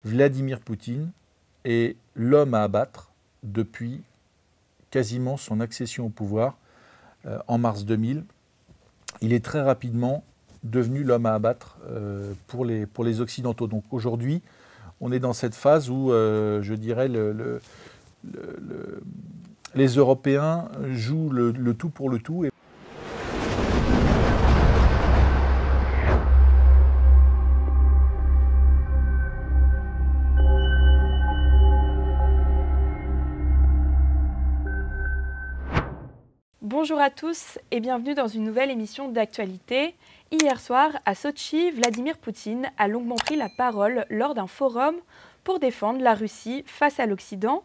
Vladimir Poutine est l'homme à abattre depuis quasiment son accession au pouvoir en mars 2000. Il est très rapidement devenu l'homme à abattre pour les Occidentaux. Donc aujourd'hui, on est dans cette phase où, je dirais, les Européens jouent le tout pour le tout. Bonjour à tous et bienvenue dans une nouvelle émission d'actualité. Hier soir, à Sotchi, Vladimir Poutine a longuement pris la parole lors d'un forum pour défendre la Russie face à l'Occident.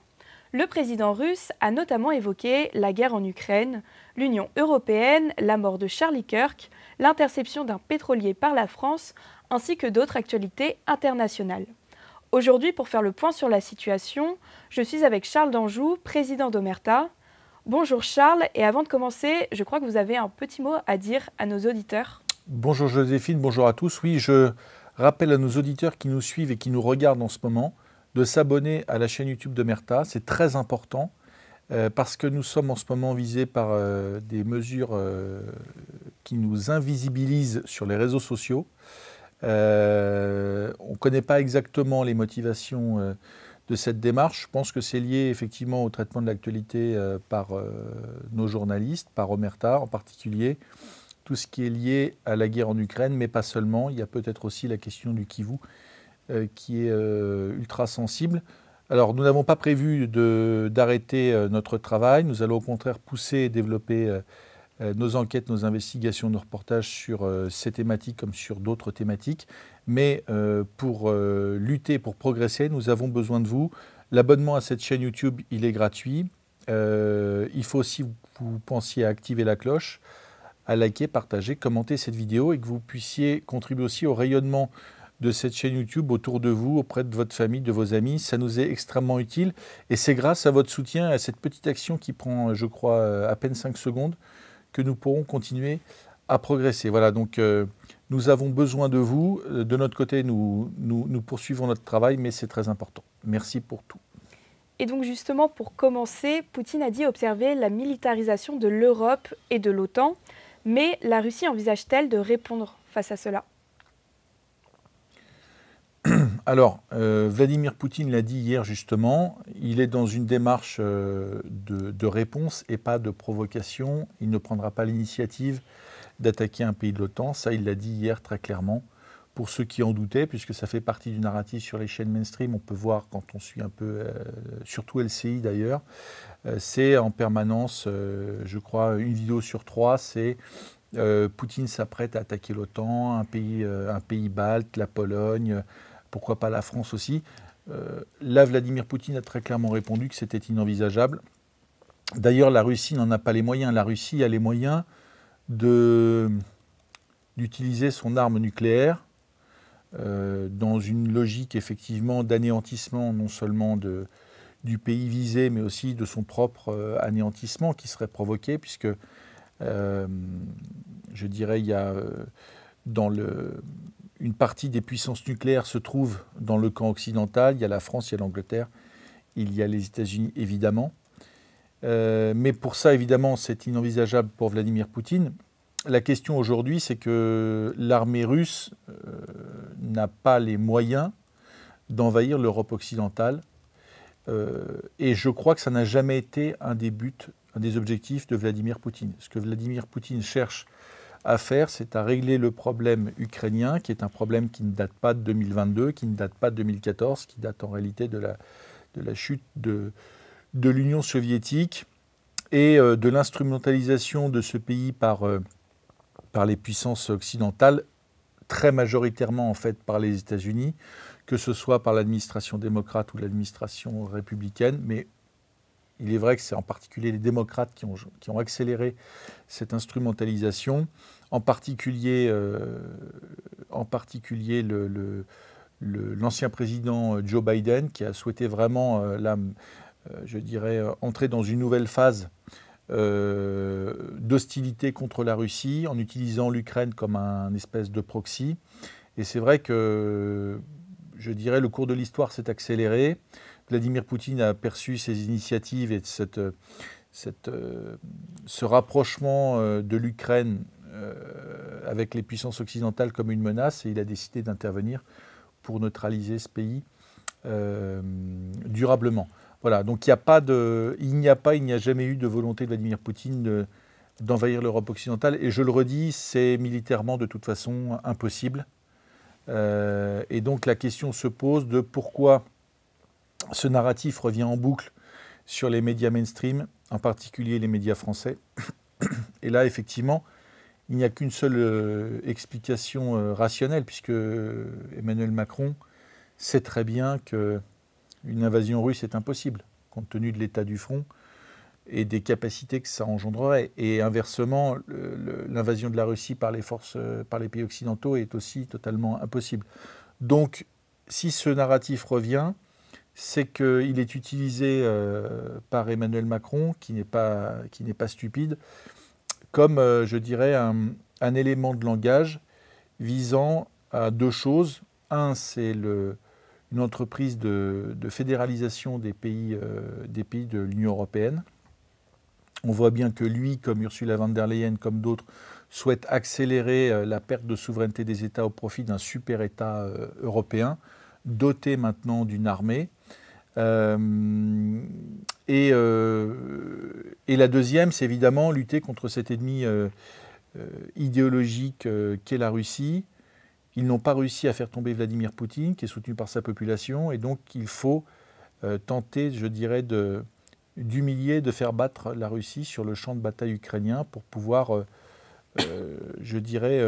Le président russe a notamment évoqué la guerre en Ukraine, l'Union européenne, la mort de Charlie Kirk, l'interception d'un pétrolier par la France, ainsi que d'autres actualités internationales. Aujourd'hui, pour faire le point sur la situation, je suis avec Charles d'Anjou, président d'Omerta. Bonjour Charles, et avant de commencer, je crois que vous avez un petit mot à dire à nos auditeurs. Bonjour Joséphine, bonjour à tous. Oui, je rappelle à nos auditeurs qui nous suivent et qui nous regardent en ce moment de s'abonner à la chaîne YouTube d'Omerta. C'est très important parce que nous sommes en ce moment visés par des mesures qui nous invisibilisent sur les réseaux sociaux. On ne connaît pas exactement les motivations de cette démarche. Je pense que c'est lié effectivement au traitement de l'actualité par nos journalistes, par Omerta en particulier, tout ce qui est lié à la guerre en Ukraine, mais pas seulement. Il y a peut-être aussi la question du Kivu qui est ultra sensible. Alors nous n'avons pas prévu d'arrêter notre travail. Nous allons au contraire pousser et développer nos enquêtes, nos investigations, nos reportages sur ces thématiques comme sur d'autres thématiques. Mais pour lutter, pour progresser, nous avons besoin de vous. L'abonnement à cette chaîne YouTube, il est gratuit. Il faut aussi que vous pensiez à activer la cloche, à liker, partager, commenter cette vidéo et que vous puissiez contribuer aussi au rayonnement de cette chaîne YouTube autour de vous, auprès de votre famille, de vos amis. Ça nous est extrêmement utile et c'est grâce à votre soutien, à cette petite action qui prend, je crois, à peine 5 secondes, que nous pourrons continuer à progresser. Voilà, donc nous avons besoin de vous. De notre côté, nous poursuivons notre travail, mais c'est très important. Merci pour tout. Et donc justement, pour commencer, Poutine a dit observer la militarisation de l'Europe et de l'OTAN, mais la Russie envisage-t-elle de répondre face à cela ? Alors, Vladimir Poutine l'a dit hier justement, il est dans une démarche de réponse et pas de provocation. Il ne prendra pas l'initiative d'attaquer un pays de l'OTAN. Ça, il l'a dit hier très clairement. Pour ceux qui en doutaient, puisque ça fait partie du narratif sur les chaînes mainstream, on peut voir quand on suit un peu, surtout LCI d'ailleurs, c'est en permanence, je crois, une vidéo sur 3, c'est Poutine s'apprête à attaquer l'OTAN, un pays balte, la Pologne, pourquoi pas la France aussi. Là, Vladimir Poutine a très clairement répondu que c'était inenvisageable. D'ailleurs, la Russie n'en a pas les moyens. La Russie a les moyens d'utiliser son arme nucléaire dans une logique effectivement d'anéantissement non seulement du pays visé, mais aussi de son propre anéantissement qui serait provoqué, puisque je dirais il y a une partie des puissances nucléaires se trouve dans le camp occidental. Il y a la France, il y a l'Angleterre, il y a les États-Unis évidemment. Mais pour ça, évidemment, c'est inenvisageable pour Vladimir Poutine. La question aujourd'hui, c'est que l'armée russe n'a pas les moyens d'envahir l'Europe occidentale. Et je crois que ça n'a jamais été un des buts, un des objectifs de Vladimir Poutine. Ce que Vladimir Poutine cherche à faire, c'est à régler le problème ukrainien, qui est un problème qui ne date pas de 2022, qui ne date pas de 2014, qui date en réalité de la chute de l'Union soviétique et de l'instrumentalisation de ce pays par les puissances occidentales, très majoritairement en fait par les États-Unis, que ce soit par l'administration démocrate ou l'administration républicaine, mais il est vrai que c'est en particulier les démocrates qui ont accéléré cette instrumentalisation, en particulier l'ancien président Joe Biden, qui a souhaité vraiment, je dirais, entrer dans une nouvelle phase d'hostilité contre la Russie, en utilisant l'Ukraine comme un espèce de proxy. Et c'est vrai que je dirais, le cours de l'histoire s'est accéléré. Vladimir Poutine a perçu ces initiatives et ce rapprochement de l'Ukraine avec les puissances occidentales comme une menace, et il a décidé d'intervenir pour neutraliser ce pays durablement. Voilà, donc il n'y a jamais eu de volonté de Vladimir Poutine d'envahir l'Europe occidentale, et je le redis, c'est militairement de toute façon impossible. Et donc la question se pose de pourquoi ce narratif revient en boucle sur les médias mainstream, en particulier les médias français. Et là, effectivement, il n'y a qu'une seule explication rationnelle, puisque Emmanuel Macron sait très bien qu'une invasion russe est impossible, compte tenu de l'état du front et des capacités que ça engendrerait. Et inversement, l'invasion de la Russie par les pays occidentaux est aussi totalement impossible. Donc, si ce narratif revient, c'est qu'il est utilisé par Emmanuel Macron, qui n'est pas stupide, comme, je dirais, un élément de langage visant à deux choses. Un, c'est une entreprise de fédéralisation des pays de l'Union européenne. On voit bien que lui, comme Ursula von der Leyen, comme d'autres, souhaite accélérer la perte de souveraineté des États au profit d'un super-État européen, doté maintenant d'une armée. Et la deuxième, c'est évidemment lutter contre cet ennemi idéologique qu'est la Russie. Ils n'ont pas réussi à faire tomber Vladimir Poutine, qui est soutenu par sa population, et donc il faut tenter, je dirais, d'humilier, de faire battre la Russie sur le champ de bataille ukrainien pour pouvoir, je dirais,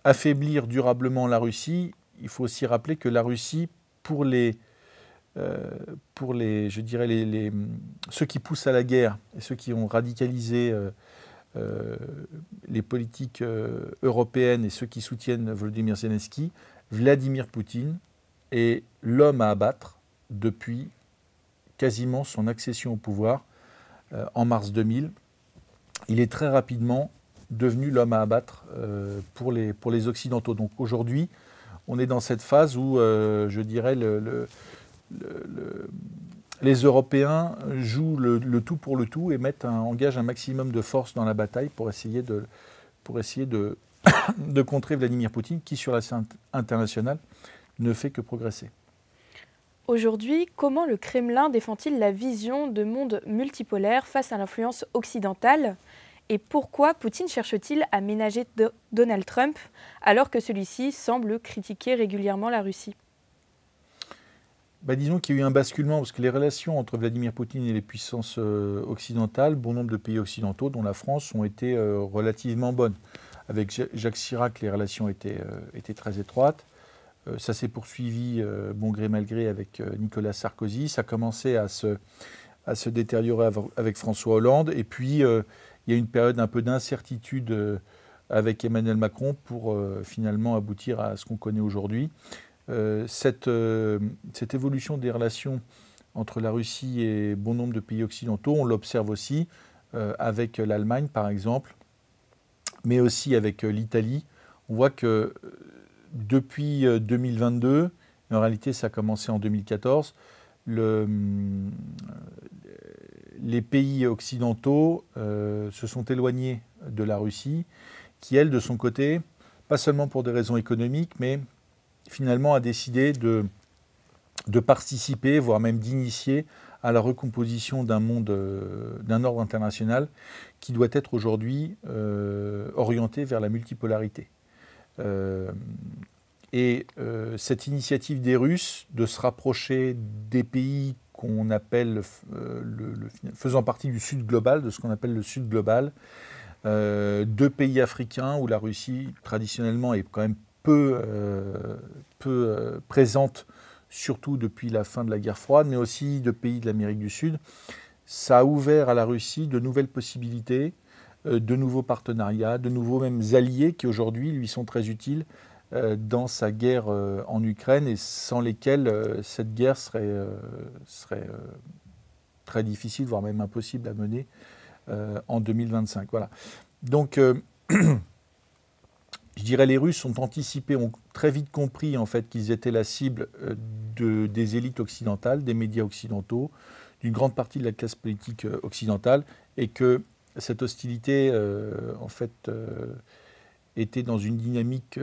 affaiblir durablement la Russie. Il faut aussi rappeler que la Russie, pour je dirais, ceux qui poussent à la guerre et ceux qui ont radicalisé les politiques européennes et ceux qui soutiennent Volodymyr Zelensky, Vladimir Poutine est l'homme à abattre depuis quasiment son accession au pouvoir en mars 2000. Il est très rapidement devenu l'homme à abattre pour les Occidentaux. Donc aujourd'hui, on est dans cette phase où, je dirais, les Européens jouent le tout pour le tout et engagent un maximum de force dans la bataille pour essayer de contrer Vladimir Poutine, qui sur la scène internationale ne fait que progresser. Aujourd'hui, comment le Kremlin défend-il la vision de monde multipolaire face à l'influence occidentale ? Et pourquoi Poutine cherche-t-il à ménager Donald Trump alors que celui-ci semble critiquer régulièrement la Russie ? Disons qu'il y a eu un basculement, parce que les relations entre Vladimir Poutine et les puissances occidentales, bon nombre de pays occidentaux, dont la France, ont été relativement bonnes. Avec Jacques Chirac, les relations étaient très étroites. Ça s'est poursuivi, bon gré mal gré, avec Nicolas Sarkozy. Ça a commencé à se détériorer avec François Hollande. Et puis, il y a une période un peu d'incertitude avec Emmanuel Macron pour finalement aboutir à ce qu'on connaît aujourd'hui. Cette évolution des relations entre la Russie et bon nombre de pays occidentaux, on l'observe aussi avec l'Allemagne, par exemple, mais aussi avec l'Italie. On voit que depuis 2022, en réalité ça a commencé en 2014, les pays occidentaux se sont éloignés de la Russie, qui elle, de son côté, pas seulement pour des raisons économiques, mais finalement a décidé de participer, voire même d'initier à la recomposition d'un ordre international qui doit être aujourd'hui orienté vers la multipolarité. Cette initiative des Russes de se rapprocher des pays qu'on appelle, faisant partie du Sud global, de ce qu'on appelle le Sud global, deux pays africains où la Russie traditionnellement est quand même peu présente, surtout depuis la fin de la guerre froide, mais aussi de pays de l'Amérique du Sud. Ça a ouvert à la Russie de nouvelles possibilités, de nouveaux partenariats, de nouveaux mêmes alliés qui aujourd'hui lui sont très utiles dans sa guerre en Ukraine et sans lesquels cette guerre serait très difficile, voire même impossible à mener en 2025. Voilà. Donc, je dirais les Russes ont anticipé, ont très vite compris en fait qu'ils étaient la cible des élites occidentales, des médias occidentaux, d'une grande partie de la classe politique occidentale, et que cette hostilité en fait était dans une dynamique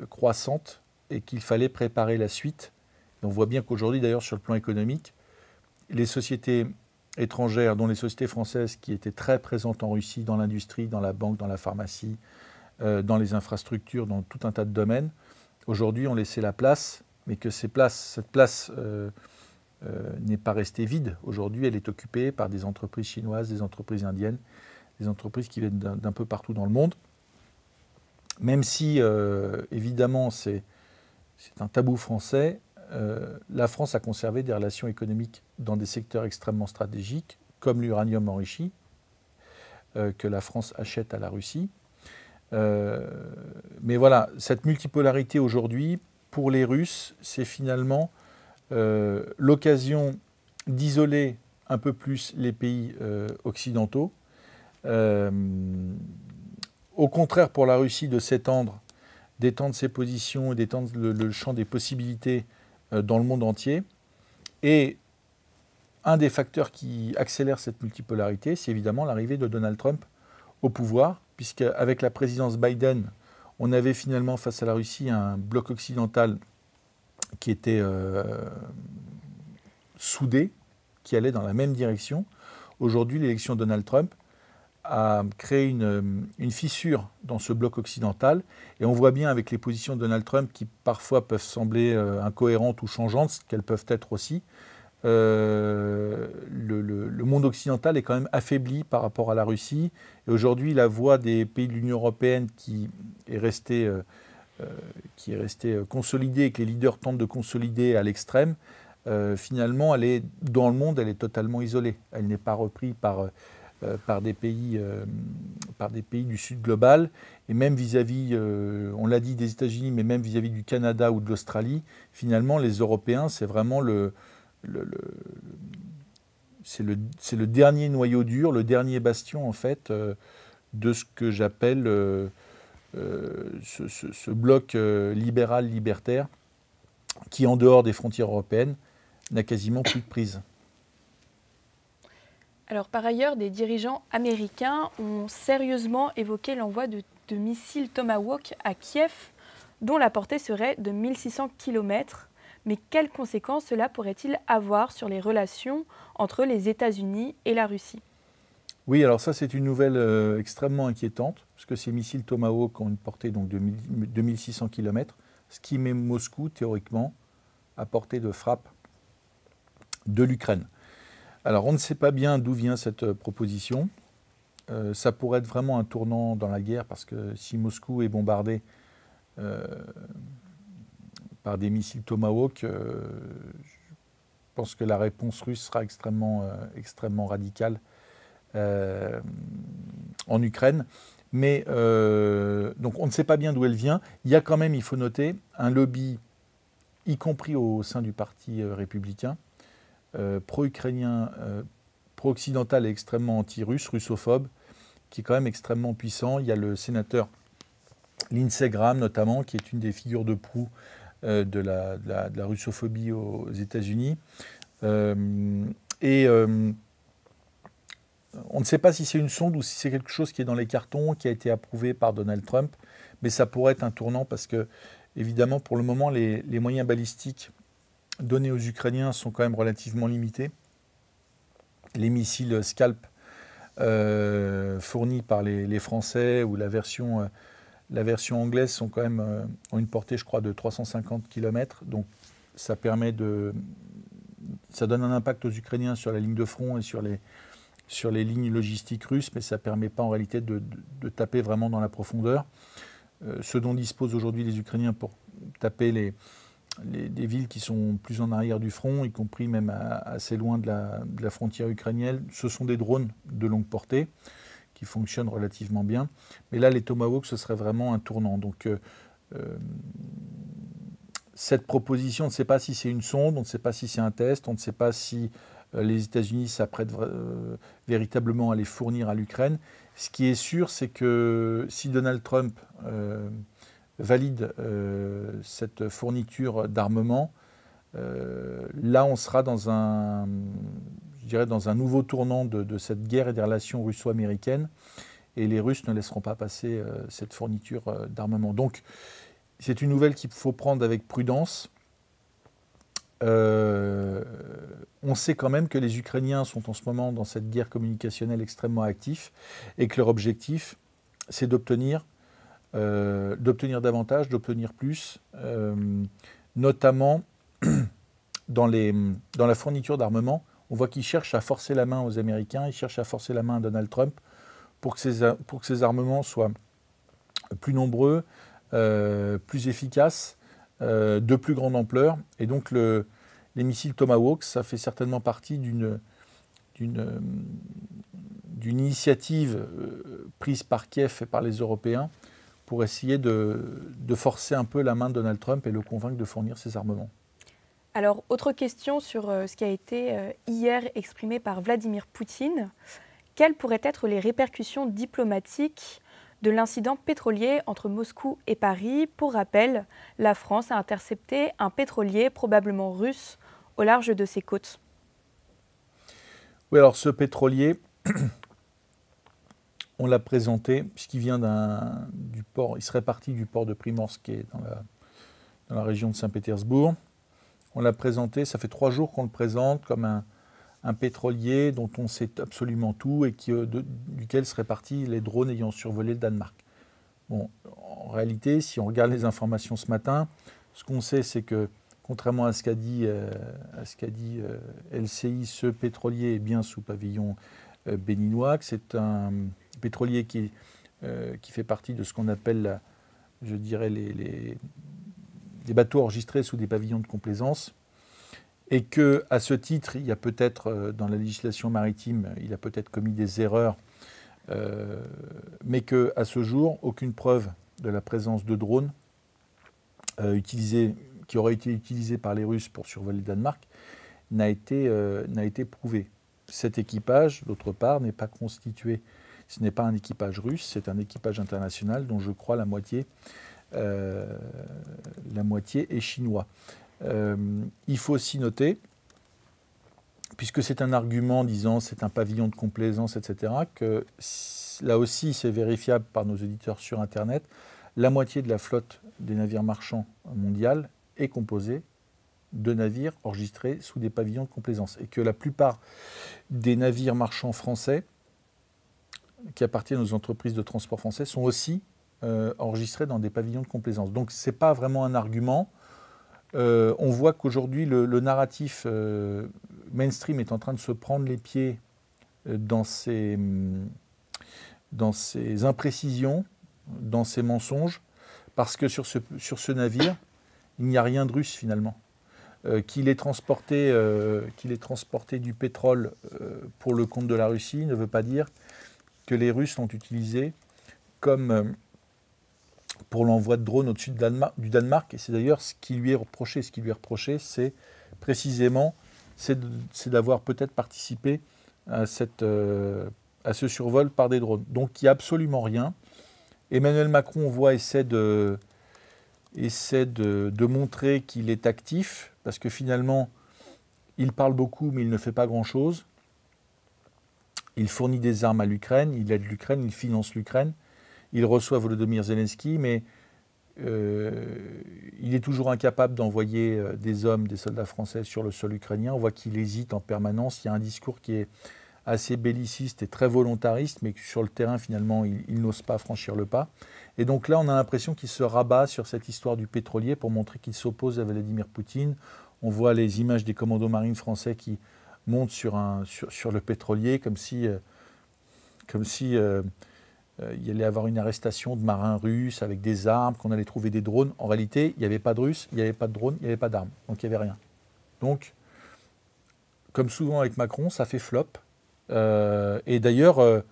croissante et qu'il fallait préparer la suite. Et on voit bien qu'aujourd'hui, d'ailleurs, sur le plan économique, les sociétés étrangères, dont les sociétés françaises qui étaient très présentes en Russie, dans l'industrie, dans la banque, dans la pharmacie, dans les infrastructures, dans tout un tas de domaines, aujourd'hui ont laissé la place, mais que cette place n'est pas restée vide. Aujourd'hui, elle est occupée par des entreprises chinoises, des entreprises indiennes, des entreprises qui viennent d'un peu partout dans le monde. Même si, évidemment, c'est un tabou français, la France a conservé des relations économiques dans des secteurs extrêmement stratégiques, comme l'uranium enrichi, que la France achète à la Russie. Mais voilà, cette multipolarité aujourd'hui, pour les Russes, c'est finalement l'occasion d'isoler un peu plus les pays occidentaux. Au contraire, pour la Russie, d'étendre ses positions et d'étendre le champ des possibilités dans le monde entier. Et un des facteurs qui accélère cette multipolarité, c'est évidemment l'arrivée de Donald Trump au pouvoir, puisqu'avec la présidence Biden, on avait finalement face à la Russie un bloc occidental qui était soudé, qui allait dans la même direction. Aujourd'hui, l'élection de Donald Trump a créé une fissure dans ce bloc occidental. Et on voit bien avec les positions de Donald Trump qui parfois peuvent sembler incohérentes ou changeantes, ce qu'elles peuvent être aussi. Le monde occidental est quand même affaibli par rapport à la Russie. Et aujourd'hui, la voix des pays de l'Union européenne qui est restée consolidée et que les leaders tentent de consolider à l'extrême, finalement, dans le monde, elle est totalement isolée. Elle n'est pas reprise par des pays du Sud global, et même vis-à-vis, on l'a dit, des États-Unis, mais même vis-à-vis du Canada ou de l'Australie, finalement, les Européens, c'est vraiment c'est le dernier noyau dur, le dernier bastion, en fait, de ce que j'appelle ce bloc libéral-libertaire qui, en dehors des frontières européennes, n'a quasiment plus de prise. Alors, par ailleurs, des dirigeants américains ont sérieusement évoqué l'envoi de missiles Tomahawk à Kiev, dont la portée serait de 1600 km. Mais quelles conséquences cela pourrait-il avoir sur les relations entre les États-Unis et la Russie ? Oui, alors ça, c'est une nouvelle extrêmement inquiétante, parce que ces missiles Tomahawk ont une portée donc, de 2600 km, ce qui met Moscou, théoriquement, à portée de frappe de l'Ukraine. Alors, on ne sait pas bien d'où vient cette proposition. Ça pourrait être vraiment un tournant dans la guerre, parce que si Moscou est bombardé par des missiles Tomahawk, je pense que la réponse russe sera extrêmement radicale en Ukraine. Mais donc, on ne sait pas bien d'où elle vient. Il y a quand même, il faut noter, un lobby, y compris au sein du parti républicain, pro-ukrainien, pro-occidental et extrêmement anti-russe, russophobe, qui est quand même extrêmement puissant. Il y a le sénateur Lindsey Graham, notamment, qui est une des figures de proue de la russophobie aux États-Unis. On ne sait pas si c'est une sonde ou si c'est quelque chose qui est dans les cartons, qui a été approuvé par Donald Trump, mais ça pourrait être un tournant parce que, évidemment, pour le moment, les moyens balistiques donnés aux Ukrainiens sont quand même relativement limités. Les missiles Scalp fournis par les Français ou la version anglaise sont quand même, ont une portée, je crois, de 350 km. Donc ça donne un impact aux Ukrainiens sur la ligne de front et sur les lignes logistiques russes, mais ça ne permet pas en réalité de taper vraiment dans la profondeur. Ce dont disposent aujourd'hui les Ukrainiens pour taper des villes qui sont plus en arrière du front, y compris même assez loin de la frontière ukrainienne, ce sont des drones de longue portée qui fonctionnent relativement bien. Mais là, les Tomahawks, ce serait vraiment un tournant. Donc, cette proposition, on ne sait pas si c'est une sonde, on ne sait pas si c'est un test, on ne sait pas si les États-Unis s'apprêtent véritablement à les fournir à l'Ukraine. Ce qui est sûr, c'est que si Donald Trump valide cette fourniture d'armement, là on sera dans un, je dirais, dans un nouveau tournant de cette guerre et des relations russo-américaines, et les Russes ne laisseront pas passer cette fourniture d'armement. Donc c'est une nouvelle qu'il faut prendre avec prudence. On sait quand même que les Ukrainiens sont en ce moment dans cette guerre communicationnelle extrêmement actifs et que leur objectif, c'est d'obtenir davantage, d'obtenir plus, notamment dans la fourniture d'armement. On voit qu'ils cherchent à forcer la main aux Américains, ils cherchent à forcer la main à Donald Trump pour que ces armements soient plus nombreux, plus efficaces, de plus grande ampleur. Et donc les missiles Tomahawk, ça fait certainement partie d'une initiative prise par Kiev et par les Européens pour essayer de forcer un peu la main de Donald Trump et le convaincre de fournir ces armements. Alors, autre question sur ce qui a été hier exprimé par Vladimir Poutine. Quelles pourraient être les répercussions diplomatiques de l'incident pétrolier entre Moscou et Paris? Pour rappel, la France a intercepté un pétrolier probablement russe au large de ses côtes. Oui, alors ce pétrolier, on l'a présenté, puisqu'il vient du port, il serait parti du port de Primorsk, qui est dans la région de Saint-Pétersbourg. On l'a présenté, ça fait 3 jours qu'on le présente comme un pétrolier dont on sait absolument tout et duquel seraient partis les drones ayant survolé le Danemark. Bon, en réalité, si on regarde les informations ce matin, ce qu'on sait, c'est que, contrairement à ce qu'a dit LCI, ce pétrolier est bien sous pavillon béninois, que c'est un pétrolier qui fait partie de ce qu'on appelle, je dirais, des bateaux enregistrés sous des pavillons de complaisance, et qu'à ce titre, il y a peut-être, dans la législation maritime, il a peut-être commis des erreurs, mais qu'à ce jour, aucune preuve de la présence de drones qui auraient été utilisés par les Russes pour survoler le Danemark n'a été prouvée. Cet équipage, d'autre part, n'est pas constitué. Ce n'est pas un équipage russe, c'est un équipage international dont je crois la moitié est chinois. Il faut aussi noter, puisque c'est un argument disant c'est un pavillon de complaisance, etc., que là aussi c'est vérifiable par nos auditeurs sur Internet, la moitié de la flotte des navires marchands mondial est composée de navires enregistrés sous des pavillons de complaisance, et que la plupart des navires marchands français qui appartiennent aux entreprises de transport français sont aussi enregistrés dans des pavillons de complaisance. Donc ce n'est pas vraiment un argument. On voit qu'aujourd'hui le narratif mainstream est en train de se prendre les pieds dans ces imprécisions, dans ces mensonges, parce que sur ce navire, il n'y a rien de russe finalement. Qu'il ait transporté du pétrole pour le compte de la Russie ne veut pas dire que les Russes l'ont utilisé comme pour l'envoi de drones au-dessus du Danemark. Et c'est d'ailleurs ce qui lui est reproché. Ce qui lui est reproché, c'est précisément d'avoir peut-être participé à ce survol par des drones. Donc il n'y a absolument rien. Emmanuel Macron, on voit, essaie de montrer qu'il est actif, parce que finalement, il parle beaucoup, mais il ne fait pas grand-chose. Il fournit des armes à l'Ukraine, il aide l'Ukraine, il finance l'Ukraine. Il reçoit Volodymyr Zelensky, mais il est toujours incapable d'envoyer des hommes, des soldats français sur le sol ukrainien. On voit qu'il hésite en permanence. Il y a un discours qui est assez belliciste et très volontariste, mais sur le terrain, finalement, il n'ose pas franchir le pas. Et donc là, on a l'impression qu'il se rabat sur cette histoire du pétrolier pour montrer qu'il s'oppose à Vladimir Poutine. On voit les images des commandos marines français qui montent sur le pétrolier, comme si il allait y avoir une arrestation de marins russes avec des armes, qu'on allait trouver des drones. En réalité, il n'y avait pas de Russes, il n'y avait pas de drones, il n'y avait pas d'armes. Donc il n'y avait rien. Donc, comme souvent avec Macron, ça fait flop. Et d'ailleurs,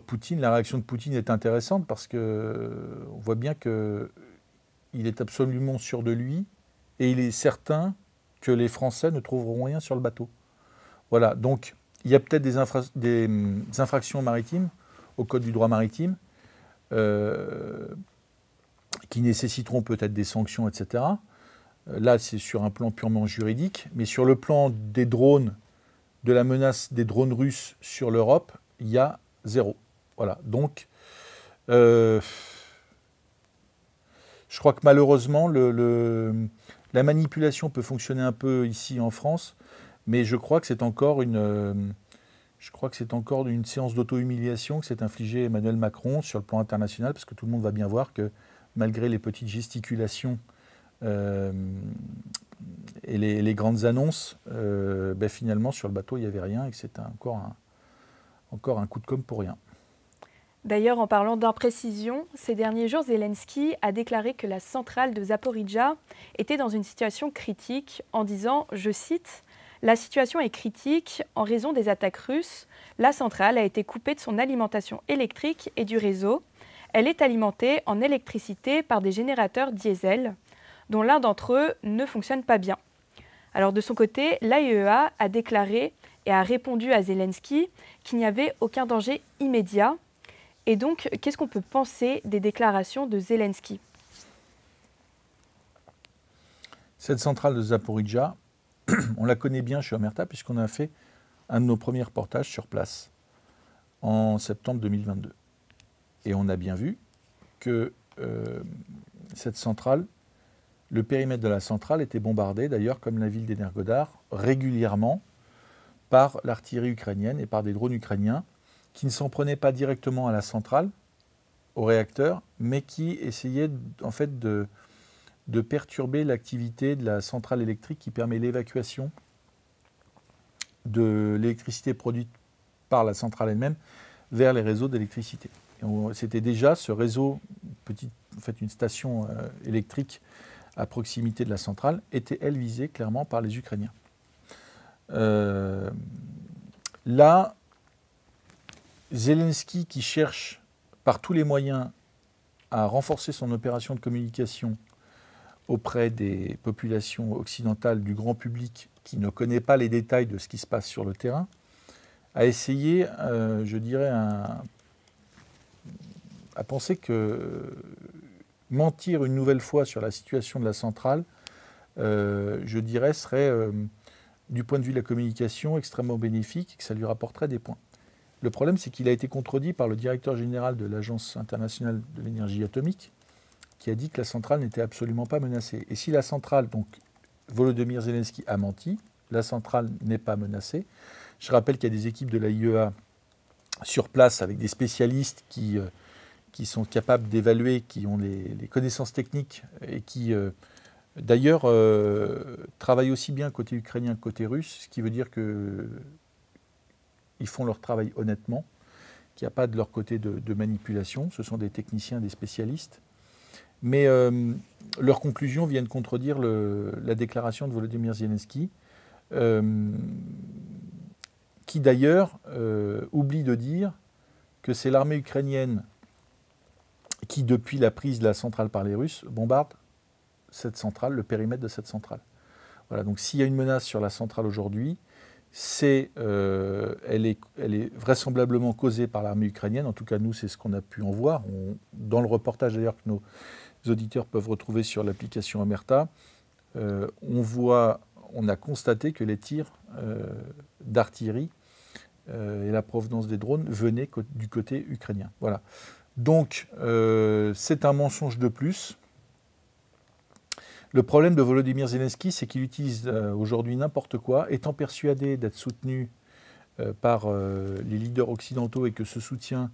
Poutine, la réaction de Poutine est intéressante parce qu'on voit bien qu'il est absolument sûr de lui et il est certain que les Français ne trouveront rien sur le bateau. Voilà, donc il y a peut-être des infractions maritimes au Code du droit maritime. qui nécessiteront peut-être des sanctions, etc. Là, c'est sur un plan purement juridique, mais sur le plan des drones, de la menace des drones russes sur l'Europe, il y a zéro. Voilà. Donc, je crois que malheureusement, la manipulation peut fonctionner un peu ici en France, mais je crois que c'est encore une séance d'auto-humiliation que s'est infligée Emmanuel Macron sur le plan international, parce que tout le monde va bien voir que malgré les petites gesticulations et les grandes annonces, finalement sur le bateau il n'y avait rien et que c'était encore un coup de com' pour rien. D'ailleurs, en parlant d'imprécision, ces derniers jours, Zelensky a déclaré que la centrale de Zaporijjia était dans une situation critique en disant, je cite, « La situation est critique en raison des attaques russes. La centrale a été coupée de son alimentation électrique et du réseau. Elle est alimentée en électricité par des générateurs diesel, dont l'un d'entre eux ne fonctionne pas bien. » Alors de son côté, l'AIEA a déclaré et a répondu à Zelensky qu'il n'y avait aucun danger immédiat. Et donc, qu'est-ce qu'on peut penser des déclarations de Zelensky? Cette centrale de Zaporijjia, on la connaît bien chez Omerta puisqu'on a fait un de nos premiers reportages sur place en septembre 2022. Et on a bien vu que cette centrale, le périmètre de la centrale était bombardé, d'ailleurs comme la ville d'Energodar, régulièrement par l'artillerie ukrainienne et par des drones ukrainiens qui ne s'en prenaient pas directement à la centrale, au réacteur, mais qui essayaient en fait de perturber l'activité de la centrale électrique qui permet l'évacuation de l'électricité produite par la centrale elle-même vers les réseaux d'électricité. C'était déjà ce réseau, une station électrique à proximité de la centrale, était elle visée clairement par les Ukrainiens. Là, Zelensky qui cherche par tous les moyens à renforcer son opération de communication auprès des populations occidentales, du grand public qui ne connaît pas les détails de ce qui se passe sur le terrain, a essayé, je dirais, à penser que mentir une nouvelle fois sur la situation de la centrale, je dirais, serait, du point de vue de la communication, extrêmement bénéfique et que ça lui rapporterait des points. Le problème, c'est qu'il a été contredit par le directeur général de l'Agence internationale de l'énergie atomique, qui a dit que la centrale n'était absolument pas menacée. Et si la centrale, donc Volodymyr Zelensky a menti, la centrale n'est pas menacée. Je rappelle qu'il y a des équipes de l'AIEA sur place avec des spécialistes qui sont capables d'évaluer, qui ont les connaissances techniques et qui, d'ailleurs, travaillent aussi bien côté ukrainien que côté russe, ce qui veut dire qu'ils font leur travail honnêtement, qu'il n'y a pas de leur côté de manipulation. Ce sont des techniciens, des spécialistes. Mais leurs conclusions viennent contredire la déclaration de Volodymyr Zelensky, qui d'ailleurs oublie de dire que c'est l'armée ukrainienne qui, depuis la prise de la centrale par les Russes, bombarde cette centrale, le périmètre de cette centrale. Voilà, donc s'il y a une menace sur la centrale aujourd'hui, elle est vraisemblablement causée par l'armée ukrainienne. En tout cas, nous, c'est ce qu'on a pu en voir. Dans le reportage d'ailleurs que nos auditeurs peuvent retrouver sur l'application Omerta, on a constaté que les tirs d'artillerie et la provenance des drones venaient du côté ukrainien. Voilà. Donc, c'est un mensonge de plus. Le problème de Volodymyr Zelensky, c'est qu'il utilise aujourd'hui n'importe quoi, étant persuadé d'être soutenu par les leaders occidentaux et que ce soutien,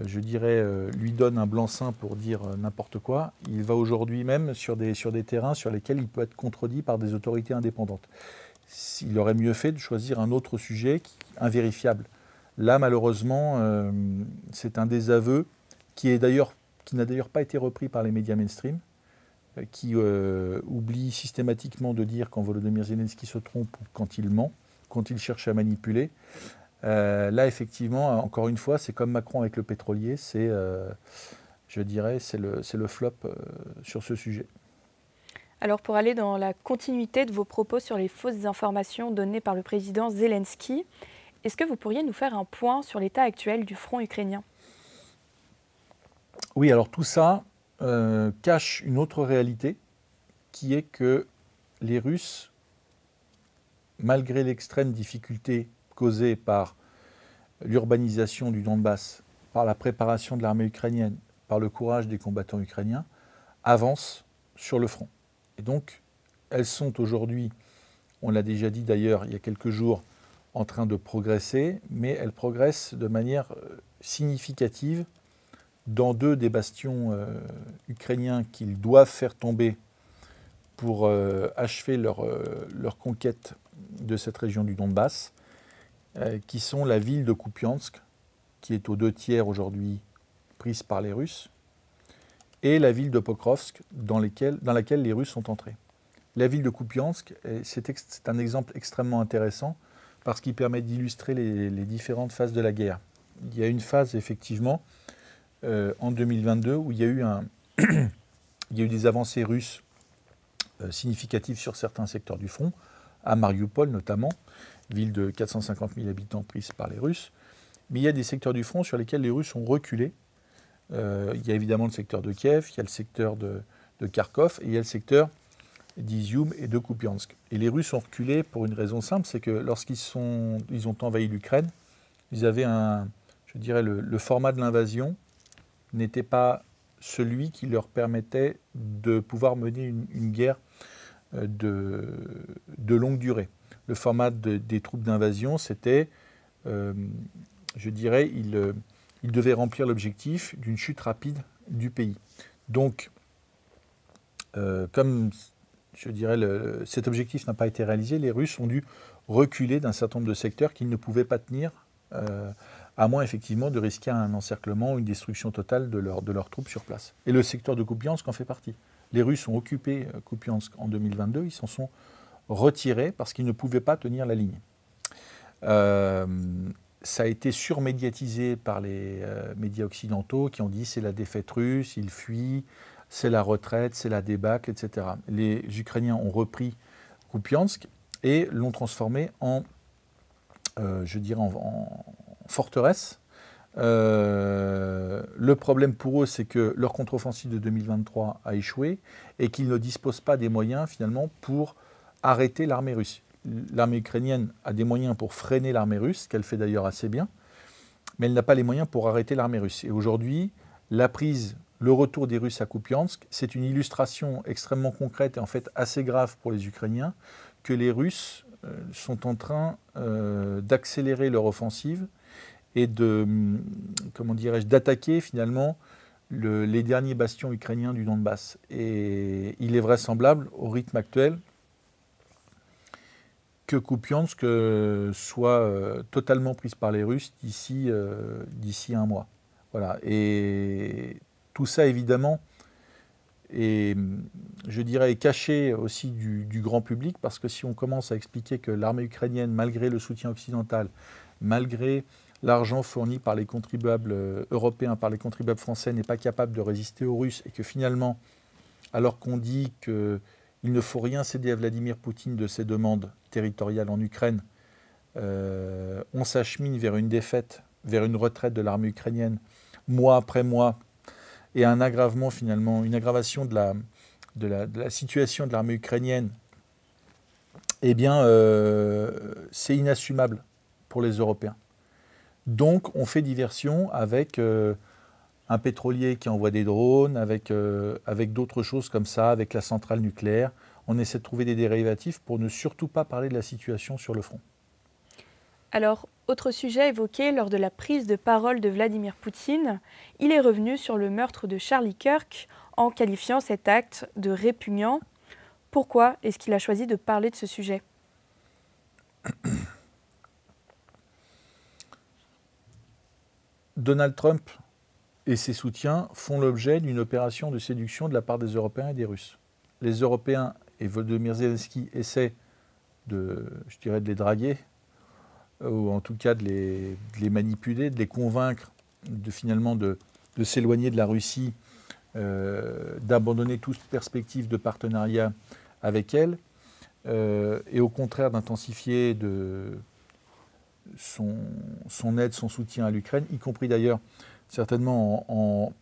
je dirais, lui donne un blanc-seing pour dire n'importe quoi. Il va aujourd'hui même sur des terrains sur lesquels il peut être contredit par des autorités indépendantes. Il aurait mieux fait de choisir un autre sujet invérifiable. Là, malheureusement, c'est un désaveu qui n'a d'ailleurs pas été repris par les médias mainstream, qui oublie systématiquement de dire quand Volodymyr Zelensky se trompe ou quand il ment, quand il cherche à manipuler. Là, effectivement, encore une fois, c'est comme Macron avec le pétrolier, je dirais, c'est le flop sur ce sujet. Alors, pour aller dans la continuité de vos propos sur les fausses informations données par le président Zelensky, est-ce que vous pourriez nous faire un point sur l'état actuel du front ukrainien ? Oui, alors tout ça, cache une autre réalité, qui est que les Russes, malgré l'extrême difficulté causée par l'urbanisation du Donbass, par la préparation de l'armée ukrainienne, par le courage des combattants ukrainiens, avancent sur le front. Et donc, elles sont aujourd'hui, on l'a déjà dit d'ailleurs il y a quelques jours, en train de progresser, mais elles progressent de manière significative dans deux des bastions ukrainiens qu'ils doivent faire tomber pour achever leur conquête de cette région du Donbass, qui sont la ville de Kupiansk, qui est aux 2 tiers aujourd'hui prise par les Russes, et la ville de Pokrovsk, dans laquelle les Russes sont entrés. La ville de Kupiansk, c'est un exemple extrêmement intéressant parce qu'il permet d'illustrer les différentes phases de la guerre. Il y a une phase, effectivement, en 2022, où il y a eu des avancées russes significatives sur certains secteurs du front, à Mariupol notamment, ville de 450 000 habitants prise par les Russes. Mais il y a des secteurs du front sur lesquels les Russes ont reculé. Il y a évidemment le secteur de Kiev, il y a le secteur de Kharkov, et il y a le secteur d'Izium et de Kupiansk. Et les Russes ont reculé pour une raison simple, c'est que lorsqu'ils ont envahi l'Ukraine, ils avaient le format de l'invasion n'était pas celui qui leur permettait de pouvoir mener une guerre de longue durée. Le format des troupes d'invasion, c'était, ils devaient remplir l'objectif d'une chute rapide du pays. Donc, comme cet objectif n'a pas été réalisé, les Russes ont dû reculer d'un certain nombre de secteurs qu'ils ne pouvaient pas tenir, à moins effectivement de risquer un encerclement ou une destruction totale de leurs troupes sur place. Et le secteur de Kupiansk en fait partie. Les Russes ont occupé Kupiansk en 2022, ils s'en sont retirés parce qu'ils ne pouvaient pas tenir la ligne. Ça a été surmédiatisé par les médias occidentaux qui ont dit c'est la défaite russe, ils fuient, c'est la retraite, c'est la débâcle, etc. Les Ukrainiens ont repris Kupiansk et l'ont transformé en forteresse. Le problème pour eux, c'est que leur contre-offensive de 2023 a échoué et qu'ils ne disposent pas des moyens finalement pour arrêter l'armée russe. L'armée ukrainienne a des moyens pour freiner l'armée russe, qu'elle fait d'ailleurs assez bien, mais elle n'a pas les moyens pour arrêter l'armée russe. Et aujourd'hui, le retour des Russes à Kupiansk, c'est une illustration extrêmement concrète et en fait assez grave pour les Ukrainiens, que les Russes sont en train d'accélérer leur offensive et d'attaquer finalement les derniers bastions ukrainiens du Donbass. Et il est vraisemblable, au rythme actuel, que Kupiansk soit totalement prise par les Russes d'ici 1 mois. Voilà. Et tout ça, évidemment, est caché aussi du grand public, parce que si on commence à expliquer que l'armée ukrainienne, malgré le soutien occidental, malgré l'argent fourni par les contribuables européens, par les contribuables français, n'est pas capable de résister aux Russes, et que finalement, alors qu'on dit qu'il ne faut rien céder à Vladimir Poutine de ses demandes territoriales en Ukraine, on s'achemine vers une défaite, vers une retraite de l'armée ukrainienne, mois après mois, et un aggravement finalement, une aggravation de la situation de l'armée ukrainienne, eh bien, c'est inassumable pour les Européens. Donc, on fait diversion avec un pétrolier qui envoie des drones, avec d'autres choses comme ça, avec la centrale nucléaire. On essaie de trouver des dérivatifs pour ne surtout pas parler de la situation sur le front. Alors, autre sujet évoqué lors de la prise de parole de Vladimir Poutine, il est revenu sur le meurtre de Charlie Kirk en qualifiant cet acte de répugnant. Pourquoi est-ce qu'il a choisi de parler de ce sujet ? Donald Trump et ses soutiens font l'objet d'une opération de séduction de la part des Européens et des Russes. Les Européens et Volodymyr Zelensky essaient de les draguer, ou en tout cas de les manipuler, de les convaincre finalement de s'éloigner de la Russie, d'abandonner toute perspective de partenariat avec elle, et au contraire d'intensifier son aide, son soutien à l'Ukraine, y compris d'ailleurs certainement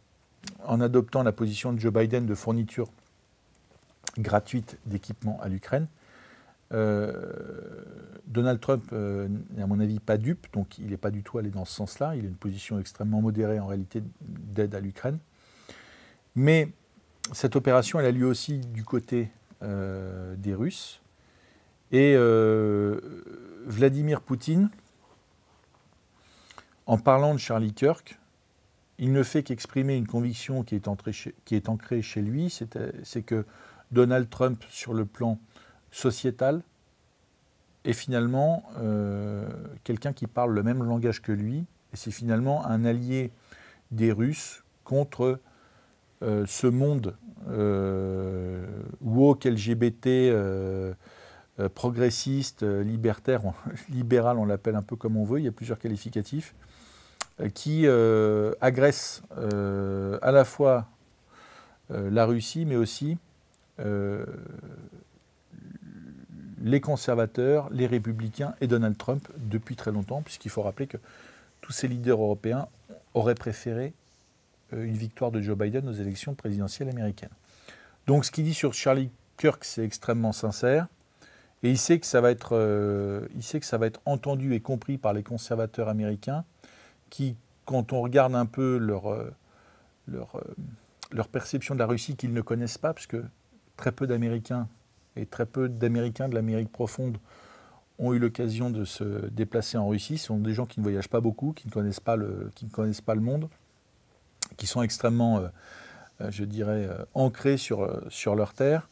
en adoptant la position de Joe Biden de fourniture gratuite d'équipements à l'Ukraine. Donald Trump n'est à mon avis pas dupe, donc il n'est pas du tout allé dans ce sens-là. Il a une position extrêmement modérée en réalité d'aide à l'Ukraine. Mais cette opération, elle a lieu aussi du côté des Russes. Et Vladimir Poutine, en parlant de Charlie Kirk, il ne fait qu'exprimer une conviction qui est ancrée chez lui, c'est que Donald Trump, sur le plan sociétal, est finalement quelqu'un qui parle le même langage que lui, et c'est finalement un allié des Russes contre ce monde woke, LGBT, progressiste, libertaire, libéral, on l'appelle un peu comme on veut, il y a plusieurs qualificatifs, qui agresse à la fois la Russie, mais aussi les conservateurs, les républicains et Donald Trump depuis très longtemps, puisqu'il faut rappeler que tous ces leaders européens auraient préféré une victoire de Joe Biden aux élections présidentielles américaines. Donc ce qu'il dit sur Charlie Kirk, c'est extrêmement sincère, et il sait que ça va être entendu et compris par les conservateurs américains, qui, quand on regarde un peu leur perception de la Russie qu'ils ne connaissent pas, puisque très peu d'Américains et très peu d'Américains de l'Amérique profonde ont eu l'occasion de se déplacer en Russie. Ce sont des gens qui ne voyagent pas beaucoup, qui ne connaissent pas le monde, qui sont extrêmement, je dirais, ancrés sur leur terre.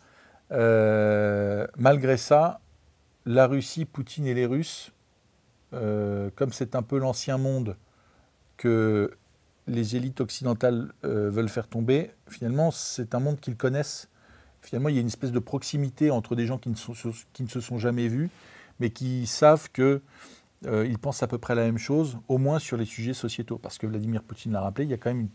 Malgré ça, la Russie, Poutine et les Russes, comme c'est un peu l'ancien monde que les élites occidentales veulent faire tomber, finalement, c'est un monde qu'ils connaissent. Finalement, il y a une espèce de proximité entre des gens qui ne se sont jamais vus, mais qui savent qu'ils pensent à peu près la même chose, au moins sur les sujets sociétaux. Parce que Vladimir Poutine l'a rappelé, il y a quand même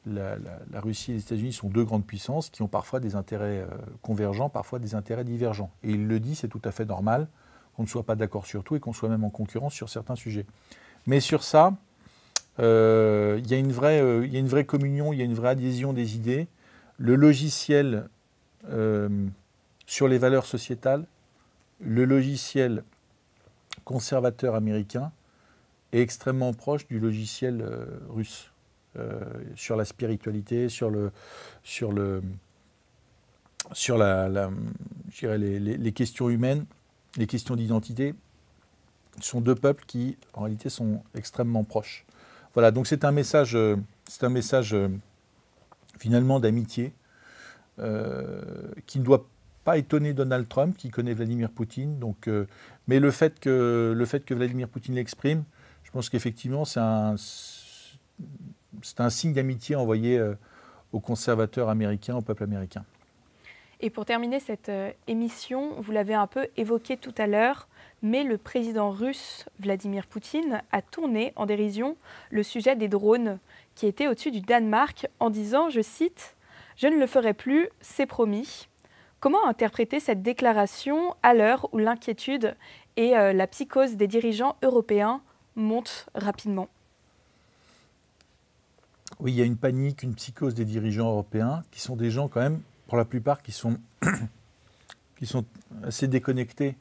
la Russie et les États-Unis sont deux grandes puissances qui ont parfois des intérêts convergents, parfois des intérêts divergents. Et il le dit, c'est tout à fait normal qu'on ne soit pas d'accord sur tout et qu'on soit même en concurrence sur certains sujets. Mais sur ça, il y a une vraie communion, il y a une vraie adhésion des idées. Le logiciel sur les valeurs sociétales, le logiciel conservateur américain est extrêmement proche du logiciel russe sur la spiritualité, sur les questions humaines, les questions d'identité. Ce sont deux peuples qui, en réalité, sont extrêmement proches. Voilà, donc c'est un message finalement d'amitié qui ne doit pas étonner Donald Trump, qui connaît Vladimir Poutine. Donc, mais le fait que Vladimir Poutine l'exprime, je pense qu'effectivement c'est un signe d'amitié envoyé aux conservateurs américains, au peuple américain. Et pour terminer cette émission, vous l'avez un peu évoqué tout à l'heure, mais le président russe Vladimir Poutine a tourné en dérision le sujet des drones qui était au-dessus du Danemark en disant, je cite, « Je ne le ferai plus, c'est promis ». Comment interpréter cette déclaration à l'heure où l'inquiétude et la psychose des dirigeants européens montent rapidement ? Oui, il y a une panique, une psychose des dirigeants européens qui sont des gens quand même, pour la plupart, qui sont assez déconnectés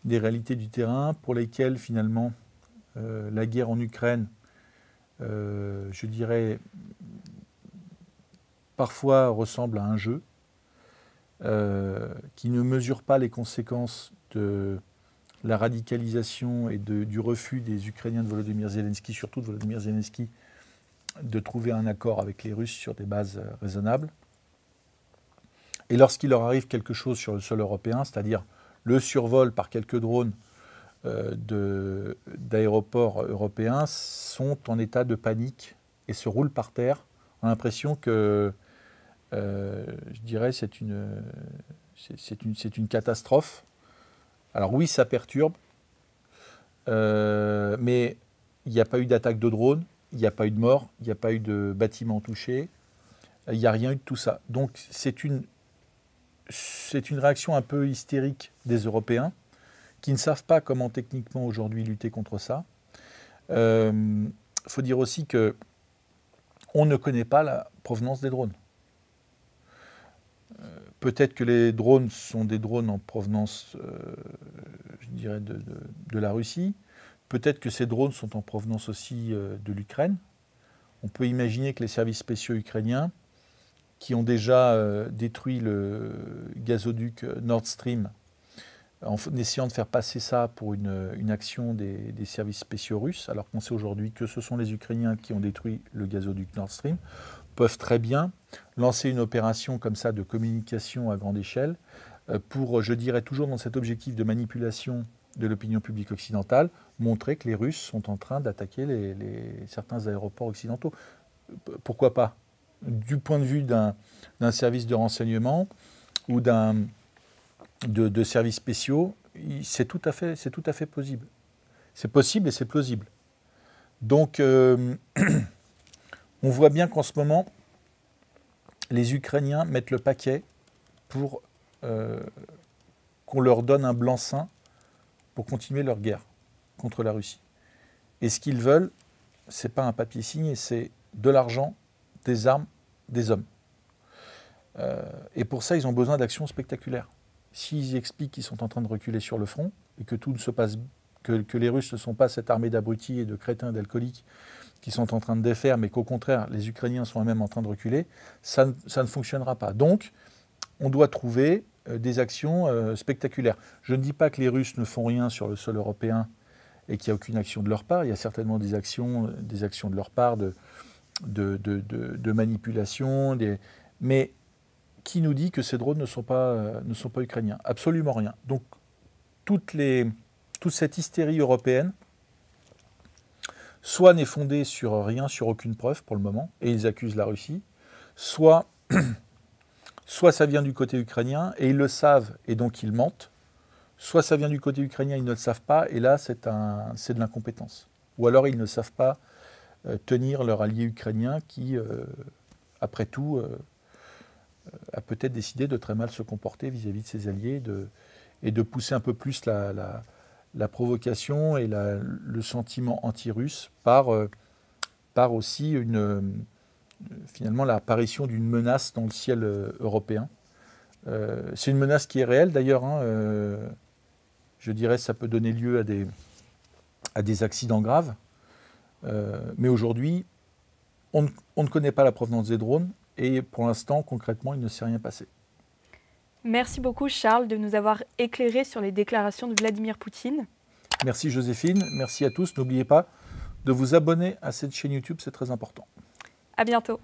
des réalités du terrain, pour lesquels finalement la guerre en Ukraine, je dirais, parfois ressemble à un jeu, qui ne mesure pas les conséquences de la radicalisation et du refus des Ukrainiens de Volodymyr Zelensky, surtout de Volodymyr Zelensky, de trouver un accord avec les Russes sur des bases raisonnables. Et lorsqu'il leur arrive quelque chose sur le sol européen, c'est-à-dire le survol par quelques drones d'aéroports européens, sont en état de panique et se roulent par terre. On a l'impression que, je dirais, c'est une catastrophe. Alors oui, ça perturbe, mais il n'y a pas eu d'attaque de drones, il n'y a pas eu de morts, il n'y a pas eu de bâtiments touchés, il n'y a rien eu de tout ça. Donc c'est une réaction un peu hystérique des Européens qui ne savent pas comment techniquement aujourd'hui lutter contre ça. Faut dire aussi que on ne connaît pas la provenance des drones. Peut-être que les drones sont des drones en provenance, je dirais, de la Russie. Peut-être que ces drones sont en provenance aussi de l'Ukraine. On peut imaginer que les services spéciaux ukrainiens, qui ont déjà détruit le gazoduc Nord Stream, en essayant de faire passer ça pour une action des services spéciaux russes, alors qu'on sait aujourd'hui que ce sont les Ukrainiens qui ont détruit le gazoduc Nord Stream, peuvent très bien lancer une opération comme ça de communication à grande échelle pour, je dirais toujours dans cet objectif de manipulation de l'opinion publique occidentale, montrer que les Russes sont en train d'attaquer certains aéroports occidentaux. Pourquoi pas? Du point de vue d'un service de renseignement ou de services spéciaux, c'est tout à fait possible. C'est possible et c'est plausible. Donc, on voit bien qu'en ce moment, les Ukrainiens mettent le paquet pour qu'on leur donne un blanc-seing pour continuer leur guerre contre la Russie. Et ce qu'ils veulent, ce n'est pas un papier signé, c'est de l'argent, des armes, des hommes. Et pour ça, ils ont besoin d'actions spectaculaires. S'ils expliquent qu'ils sont en train de reculer sur le front et que tout ne se passe, que les Russes ne sont pas cette armée d'abrutis et de crétins, d'alcooliques qui sont en train de défaire, mais qu'au contraire, les Ukrainiens sont eux-mêmes en train de reculer, ça ne fonctionnera pas. Donc, on doit trouver des actions spectaculaires. Je ne dis pas que les Russes ne font rien sur le sol européen et qu'il n'y a aucune action de leur part. Il y a certainement des actions de leur part de manipulation, mais qui nous dit que ces drones ne sont pas ukrainiens? Absolument rien. Donc, toute cette hystérie européenne, soit n'est fondée sur rien, sur aucune preuve pour le moment, et ils accusent la Russie, soit ça vient du côté ukrainien, et ils le savent, et donc ils mentent, soit ça vient du côté ukrainien, ils ne le savent pas, et là c'est de l'incompétence. Ou alors ils ne savent pas tenir leur allié ukrainien qui, après tout, a peut-être décidé de très mal se comporter vis-à-vis de ses alliés et de pousser un peu plus la provocation et le sentiment anti-russe par aussi finalement l'apparition d'une menace dans le ciel européen. C'est une menace qui est réelle d'ailleurs. Je dirais que ça peut donner lieu à des accidents graves. Mais aujourd'hui, on ne connaît pas la provenance des drones et pour l'instant, concrètement, il ne s'est rien passé. Merci beaucoup Charles de nous avoir éclairé sur les déclarations de Vladimir Poutine. Merci Joséphine, merci à tous. N'oubliez pas de vous abonner à cette chaîne YouTube, c'est très important. À bientôt.